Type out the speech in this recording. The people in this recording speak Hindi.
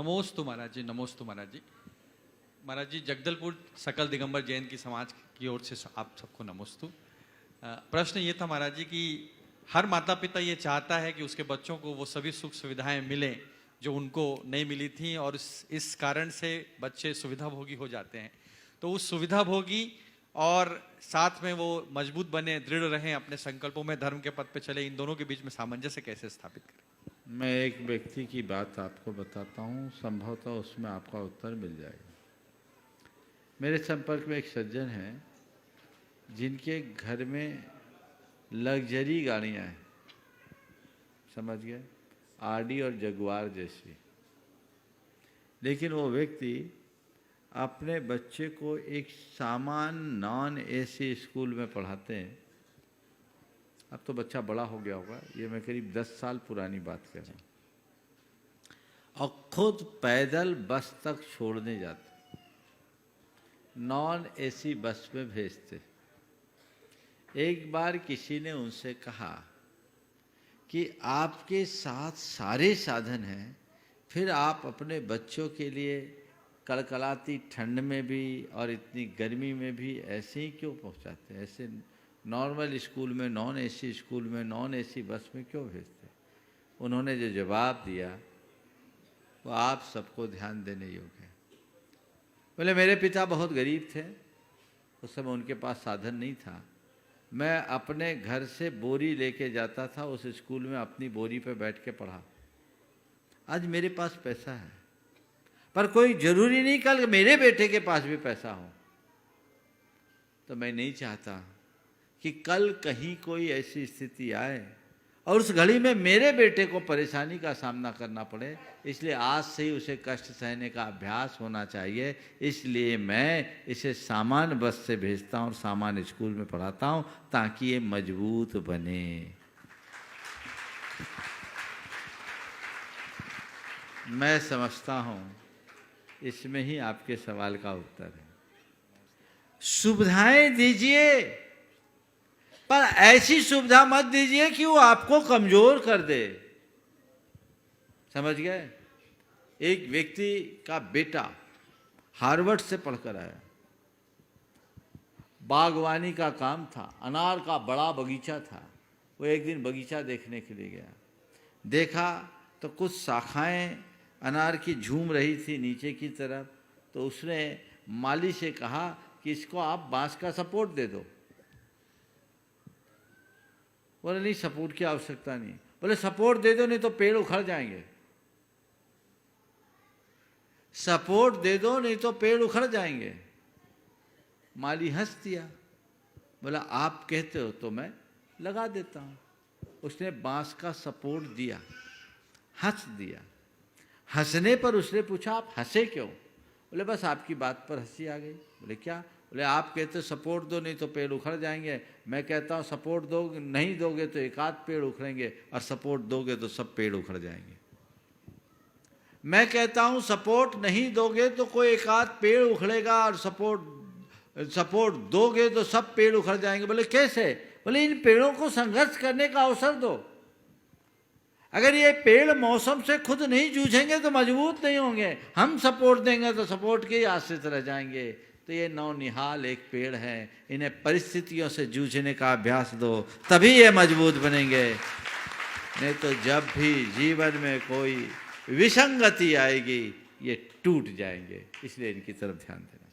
नमोस्तु महाराज जी, नमोस्तु महाराज जी। महाराज जी, जगदलपुर सकल दिगंबर जैन की समाज की ओर से आप सबको नमोस्तु। प्रश्न ये था महाराज जी कि हर माता पिता ये चाहता है कि उसके बच्चों को वो सभी सुख सुविधाएं मिलें जो उनको नहीं मिली थी, और इस कारण से बच्चे सुविधा भोगी हो जाते हैं। तो उस सुविधा भोगी और साथ में वो मजबूत बने, दृढ़ रहें, अपने संकल्पों में धर्म के पथ पे चले, इन दोनों के बीच में सामंजस्य कैसे स्थापित करें? मैं एक व्यक्ति की बात आपको बताता हूँ, संभवतः उसमें आपका उत्तर मिल जाएगा। मेरे संपर्क में एक सज्जन हैं जिनके घर में लग्जरी गाड़ियाँ हैं, समझ गए, आरडी और जगुआर जैसी। लेकिन वो व्यक्ति अपने बच्चे को एक सामान्य नॉन एसी स्कूल में पढ़ाते हैं। अब तो बच्चा बड़ा हो गया होगा, ये मैं करीब 10 साल पुरानी बात कर रहा हूँ, और खुद पैदल बस तक छोड़ने जाते, नॉन एसी बस में भेजते। एक बार किसी ने उनसे कहा कि आपके साथ सारे साधन हैं, फिर आप अपने बच्चों के लिए कड़कड़ाती ठंड में भी और इतनी गर्मी में भी ऐसे ही क्यों पहुंचाते हैं? ऐसे नॉर्मल स्कूल में, नॉन एसी स्कूल में, नॉन एसी बस में क्यों भेजते? उन्होंने जो जवाब दिया वो आप सबको ध्यान देने योग्य है। बोले मेरे पिता बहुत गरीब थे, उस समय उनके पास साधन नहीं था, मैं अपने घर से बोरी लेके जाता था उस स्कूल में, अपनी बोरी पे बैठ के पढ़ा। आज मेरे पास पैसा है, पर कोई जरूरी नहीं कल मेरे बेटे के पास भी पैसा हो। तो मैं नहीं चाहता कि कल कहीं कोई ऐसी स्थिति आए और उस घड़ी में मेरे बेटे को परेशानी का सामना करना पड़े। इसलिए आज से ही उसे कष्ट सहने का अभ्यास होना चाहिए। इसलिए मैं इसे सामान्य बस से भेजता हूँ और सामान्य स्कूल में पढ़ाता हूँ ताकि ये मजबूत बने। मैं समझता हूँ इसमें ही आपके सवाल का उत्तर है। सुविधाएं दीजिए, पर ऐसी सुविधा मत दीजिए कि वो आपको कमजोर कर दे। समझ गए? एक व्यक्ति का बेटा हार्वर्ड से पढ़कर आया, बागवानी का काम था, अनार का बड़ा बगीचा था। वो एक दिन बगीचा देखने के लिए गया, देखा तो कुछ शाखाएं अनार की झूम रही थी नीचे की तरफ। तो उसने माली से कहा कि इसको आप बांस का सपोर्ट दे दो। बोले नहीं, सपोर्ट की आवश्यकता नहीं। बोले सपोर्ट दे दो, नहीं तो पेड़ उखड़ जाएंगे। सपोर्ट दे दो, नहीं तो पेड़ उखड़ जाएंगे। माली हंस दिया, बोला आप कहते हो तो मैं लगा देता हूं। उसने बांस का सपोर्ट दिया, हंस दिया। हंसने पर उसने पूछा आप हंसे क्यों? बोले बस आपकी बात पर हंसी आ गई। बोले क्या? बोले आप कहते हो सपोर्ट दो नहीं तो पेड़ उखड़ जाएंगे, मैं कहता हूँ सपोर्ट दो, नहीं दोगे तो एक आध पेड़ उखड़ेंगे, और सपोर्ट दोगे तो सब पेड़ उखड़ जाएंगे। मैं कहता हूँ सपोर्ट नहीं दोगे तो कोई एक आध पेड़ उखड़ेगा, और सपोर्ट दोगे तो सब पेड़ उखड़ जाएंगे। बोले कैसे? बोले इन पेड़ों को संघर्ष करने का अवसर दो। अगर ये पेड़ मौसम से खुद नहीं जूझेंगे तो मजबूत नहीं होंगे, हम सपोर्ट देंगे तो सपोर्ट के ही आश्रित रह जाएंगे। तो ये नौनिहाल एक पेड़ है, इन्हें परिस्थितियों से जूझने का अभ्यास दो, तभी ये मजबूत बनेंगे। नहीं तो जब भी जीवन में कोई विसंगति आएगी ये टूट जाएंगे। इसलिए इनकी तरफ ध्यान देना।